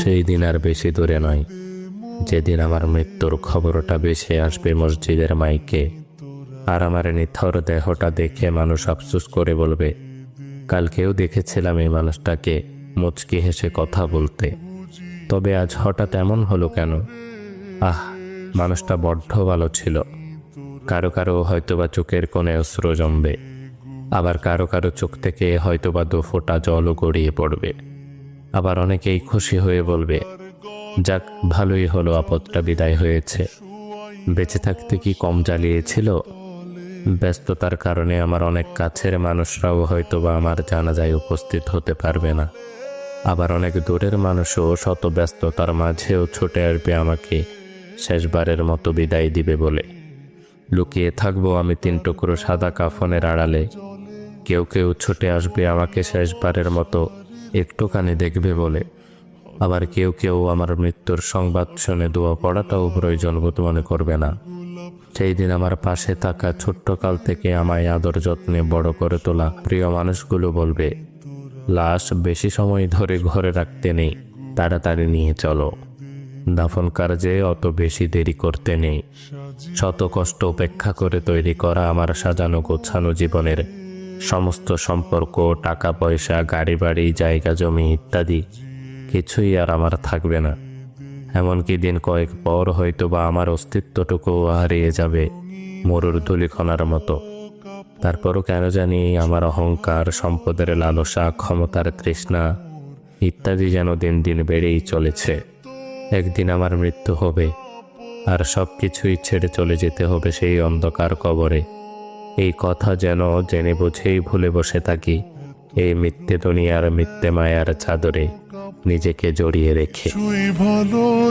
সেই দিন আর বেশি দূরে নয়, যেদিন আমার মৃত্যুর খবরটা ভেসে আসবে মসজিদের মাইকে, আর আমার নিথর দেহটা দেখে মানুষ আফসোস করে বলবে, কালকেও দেখেছিলাম এই মানুষটাকে মুচকি হেসে কথা বলতে, তবে আজ হঠাৎ এমন হলো কেন? মানুষটা বড্ড ভালো ছিল। কারো কারো হয়তোবা চোখের কোণে অশ্রু জমবে, আবার কারো কারো চোখ থেকে হয়তোবা 2 ফোঁটা জলও গড়িয়ে পড়বে। আবার অনেকেই খুশি হয়ে বলবে, যাক, ভালোই হলো, আপদটা বিদায় হয়েছে। বেঁচে থাকতে কি কম জ্বালিয়েছিল? ব্যস্ততার কারণে আমার অনেক কাছের মানুষরাও হয়তোবা আমার জানাজায় উপস্থিত হতে পারবে না। আবার অনেক দূরের মানুষও শত ব্যস্ততার মাঝেও ছুটে আসবে আমাকে শেষবারের মতো বিদায় দিবে বলে। লুকিয়ে থাকবো আমি 3 টুকরো সাদা কাফনের আড়ালে। কেউ কেউ ছুটে আসবে আমাকে শেষবারের মতো একটুখানি দেখবে বলে। আবার কেউ কেউ আমার মৃত্যুর সংবাদ শুনে দোয়া পড়াটাও প্রয়োজন বোধ মনে করবে না। সেই দিন আমার পাশে থাকা ছোট্টকাল থেকে আমায় আদর যত্নে বড় করে তোলা প্রিয় মানুষগুলো বলবে, লাশ বেশি সময় ধরে ঘরে রাখতে নেই, তাড়াতাড়ি নিয়ে চলো। দাফন কার্যে অত বেশি দেরি করতে নেই। শত কষ্ট উপেক্ষা করে তৈরি করা আমার সাজানো গোছানো জীবনের সমস্ত সম্পর্ক, টাকা পয়সা, গাড়ি বাড়ি, জায়গা জমি ইত্যাদি কিছুই আর আমার থাকবে না। এমনকি দিন কয়েক পর হয়তো বা আমার অস্তিত্বটুকুও হারিয়ে যাবে মরুর ধূলিকণার মতো। তারপরও কেন জানি আমার অহংকার, সম্পদের লালসা, ক্ষমতার তৃষ্ণা ইত্যাদি যেন দিন দিন বেড়েই চলেছে। একদিন আমার মৃত্যু হবে, আর সব কিছুই ছেড়ে চলে যেতে হবে সেই অন্ধকার কবরে। এই কথা যেন জেনে বুঝেই ভুলে বসে থাকি এই মিথ্যে দুনিয়ার মিথ্যে মায়ার চাদরে নিজেকে জড়িয়ে রেখে।